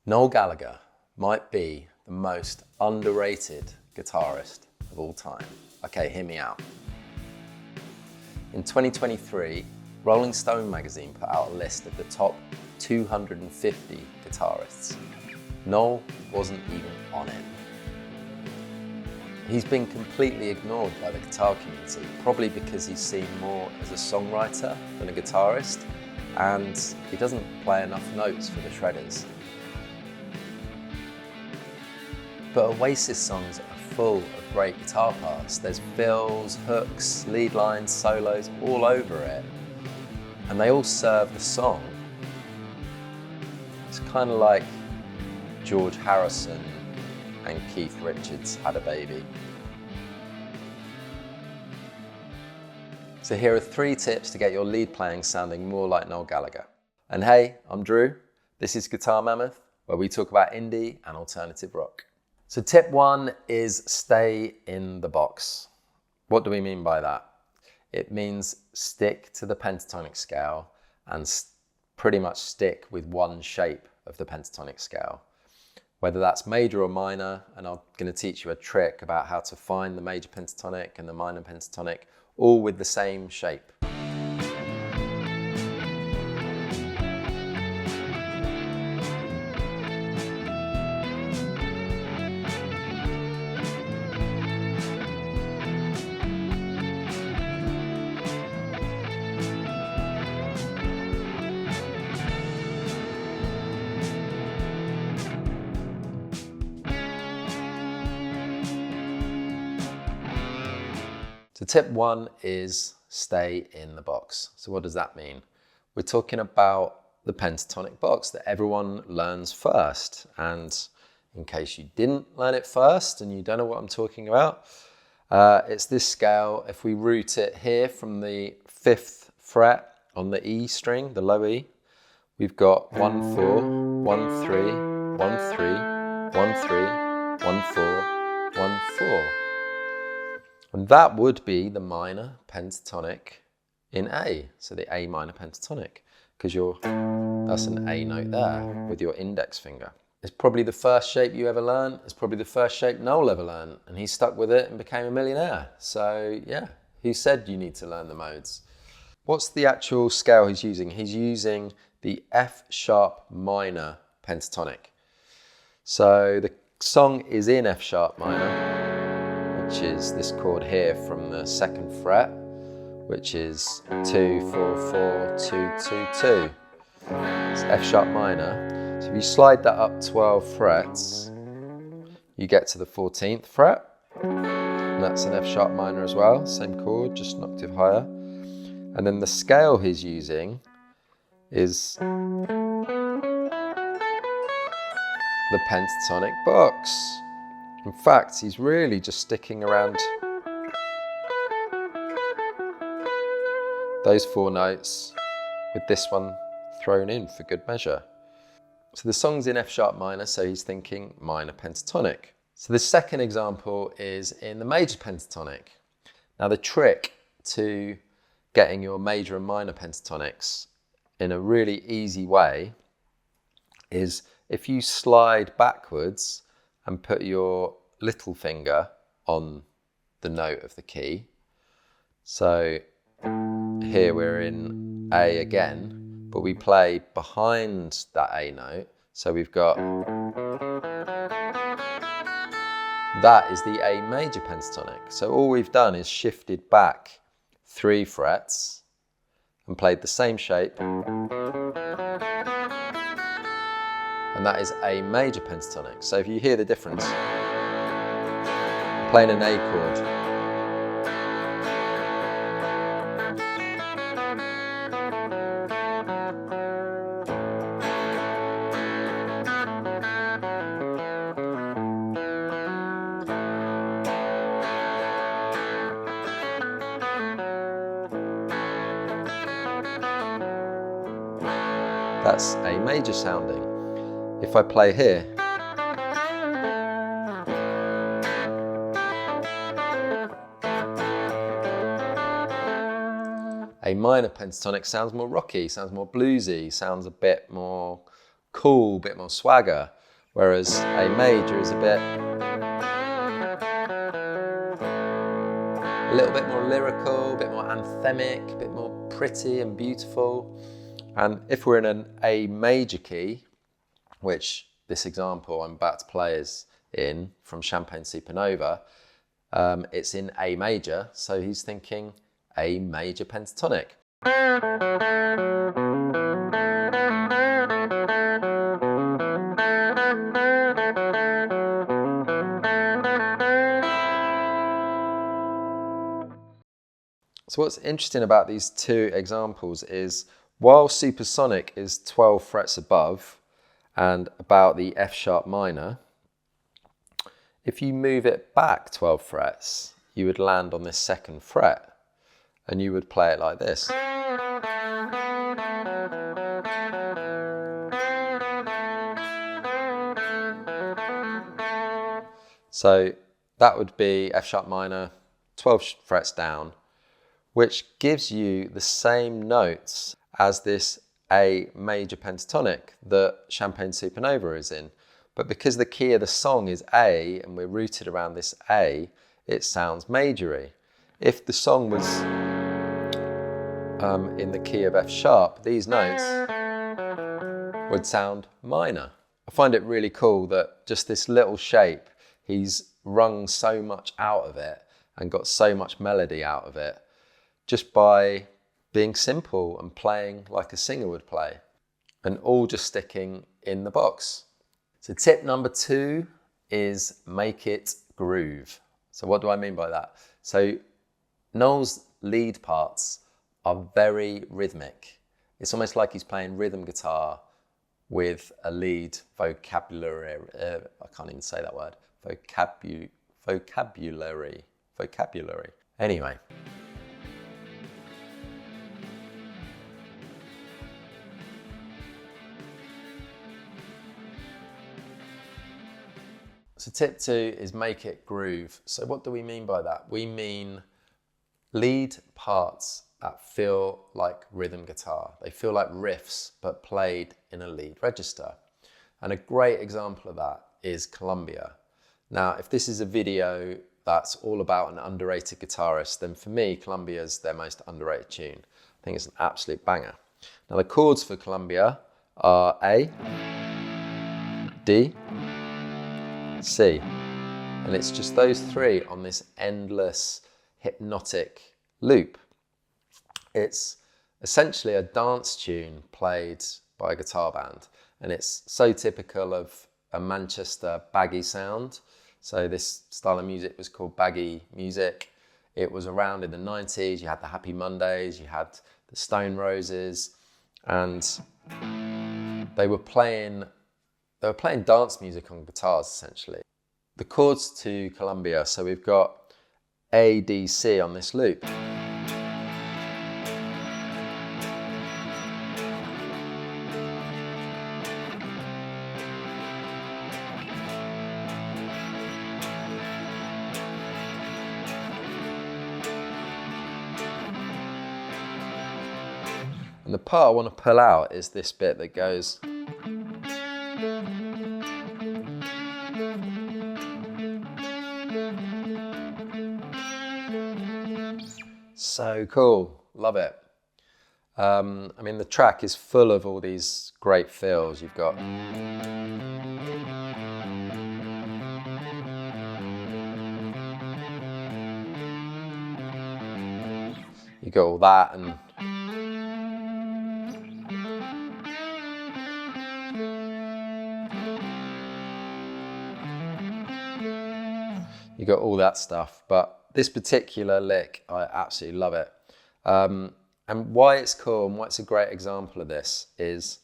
Noel Gallagher might be the most underrated guitarist of all time. Okay, hear me out. In 2023, Rolling Stone magazine put out a list of the top 250 guitarists. Noel wasn't even on it. He's been completely ignored by the guitar community, probably because he's seen more as a songwriter than a guitarist, and he doesn't play enough notes for the shredders. But Oasis songs are full of great guitar parts. There's fills, hooks, lead lines, solos all over it, and they all serve the song. It's kind of like George Harrison and Keith Richards had a baby. So here are 3 tips to get your lead playing sounding more like Noel Gallagher. And hey, I'm Drew. This is Guitar Mammoth, where we talk about indie and alternative rock. So tip 1 is stay in the box. What do we mean by that? It means stick to the pentatonic scale and pretty much stick with one shape of the pentatonic scale. Whether that's major or minor, and I'm going to teach you a trick about how to find the major pentatonic and the minor pentatonic, all with the same shape. So tip 1 is stay in the box. So what does that mean? We're talking about the pentatonic box that everyone learns first. And in case you didn't learn it first and you don't know what I'm talking about, it's this scale. If we root it here from the 5th fret on the E string, the low E, we've got 1, 4, 1, 3, 1, 3, 1, 3, 1, 4, 1, 4. And that would be the minor pentatonic in A, so the A minor pentatonic, because that's an A note there with your index finger. It's probably the first shape you ever learned. It's probably the first shape Noel ever learned, and he stuck with it and became a millionaire. So yeah, who said you need to learn the modes? What's the actual scale he's using? He's using the F sharp minor pentatonic. So the song is in F sharp minor, which is this chord here from the 2nd fret, which is 2, 4, 4, 2, 2, 2. It's F sharp minor. So if you slide that up 12 frets, you get to the 14th fret, and that's an F sharp minor as well, same chord, just an octave higher. And then the scale he's using is the pentatonic box. In fact, he's really just sticking around those 4 notes with this one thrown in for good measure. So the song's in F sharp minor, so he's thinking minor pentatonic. So the second example is in the major pentatonic. Now the trick to getting your major and minor pentatonics in a really easy way is if you slide backwards and put your little finger on the note of the key. So here we're in A again, but we play behind that A note. So we've got, that is the A major pentatonic. So all we've done is shifted back 3 frets and played the same shape. And that is A major pentatonic. So if you hear the difference, I'm playing an A chord. That's A major sounding. If I play here, A minor pentatonic sounds more rocky, sounds more bluesy, sounds a bit more cool, a bit more swagger, whereas A major is a little bit more lyrical, a bit more anthemic, a bit more pretty and beautiful. And if we're in an A major key, which this example I'm about to play is in from Champagne Supernova, it's in A major, so he's thinking A major pentatonic. So what's interesting about these two examples is while Supersonic is 12 frets above and about the F sharp minor, if you move it back 12 frets, you would land on this second fret and you would play it like this. So that would be F sharp minor, 12 frets down, which gives you the same notes as this A major pentatonic that Champagne Supernova is in. But because the key of the song is A and we're rooted around this A, it sounds majory. If the song was in the key of F sharp, these notes would sound minor. I find it really cool that just this little shape, he's wrung so much out of it and got so much melody out of it just by being simple and playing like a singer would play, and all just sticking in the box. So tip number 2 is make it groove. So what do I mean by that? So Noel's lead parts are very rhythmic. It's almost like he's playing rhythm guitar with a lead vocabulary. I can't even say that word. Vocabulary. Anyway. So tip 2 is make it groove. So what do we mean by that? We mean lead parts that feel like rhythm guitar. They feel like riffs, but played in a lead register. And a great example of that is Columbia. Now, if this is a video that's all about an underrated guitarist, then for me, Columbia is their most underrated tune. I think it's an absolute banger. Now, the chords for Columbia are A, D, C, and it's just those 3 on this endless hypnotic loop. It's essentially a dance tune played by a guitar band, and it's so typical of a Manchester baggy sound. So this style of music was called baggy music. It was around in the 90s. You had the Happy Mondays, you had the Stone Roses, and they were playing dance music on guitars, essentially. The chords to Columbia, so we've got A, D, C on this loop. And the part I want to pull out is this bit that goes. So cool, love it. I mean, the track is full of all these great fills. You've got all that, and you got all that stuff, but this particular lick, I absolutely love it. And why it's cool and why it's a great example of this is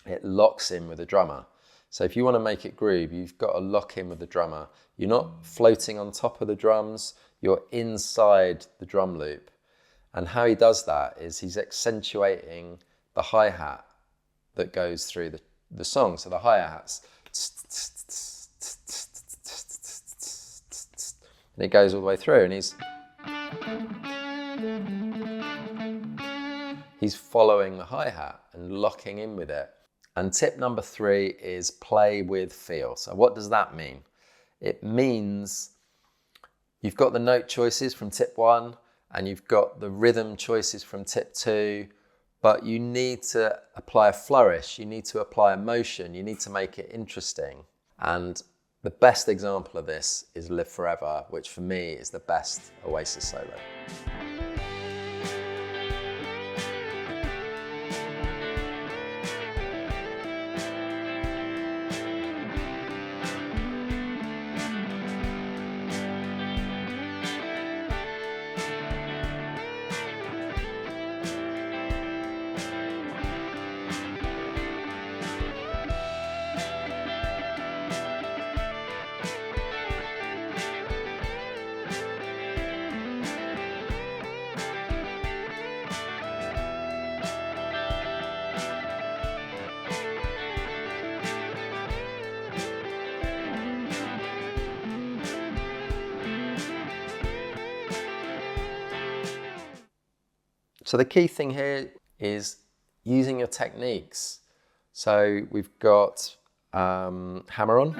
it locks in with the drummer. So if you want to make it groove, you've got to lock in with the drummer. You're not floating on top of the drums, you're inside the drum loop. And how he does that is he's accentuating the hi-hat that goes through the song. So the hi-hats, and it goes all the way through, and he's following the hi-hat and locking in with it. And tip number 3 is play with feel. So what does that mean? It means you've got the note choices from tip 1 and you've got the rhythm choices from tip 2, but you need to apply a flourish, you need to apply emotion, you need to make it interesting. And the best example of this is Live Forever, which for me is the best Oasis solo. So the key thing here is using your techniques. So we've got hammer on,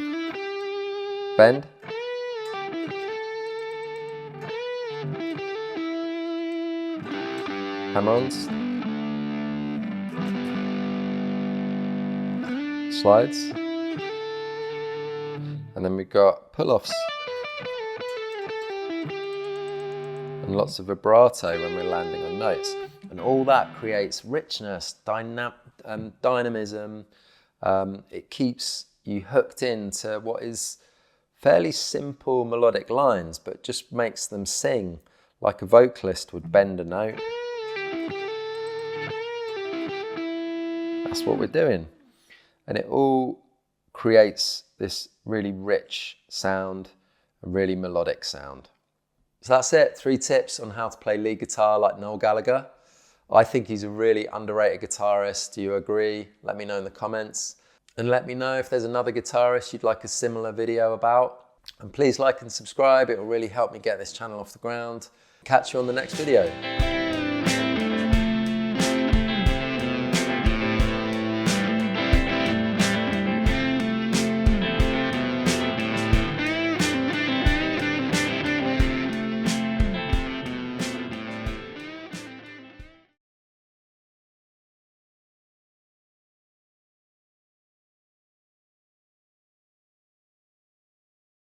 bend, hammer-ons, slides, and then we've got pull-offs. And lots of vibrato when we're landing on notes. And all that creates richness, dynamism. It keeps you hooked into what is fairly simple melodic lines, but just makes them sing like a vocalist would bend a note. That's what we're doing. And it all creates this really rich sound, a really melodic sound. So that's it, 3 tips on how to play lead guitar like Noel Gallagher. I think he's a really underrated guitarist. Do you agree? Let me know in the comments. And let me know if there's another guitarist you'd like a similar video about. And please like and subscribe, it will really help me get this channel off the ground. Catch you on the next video.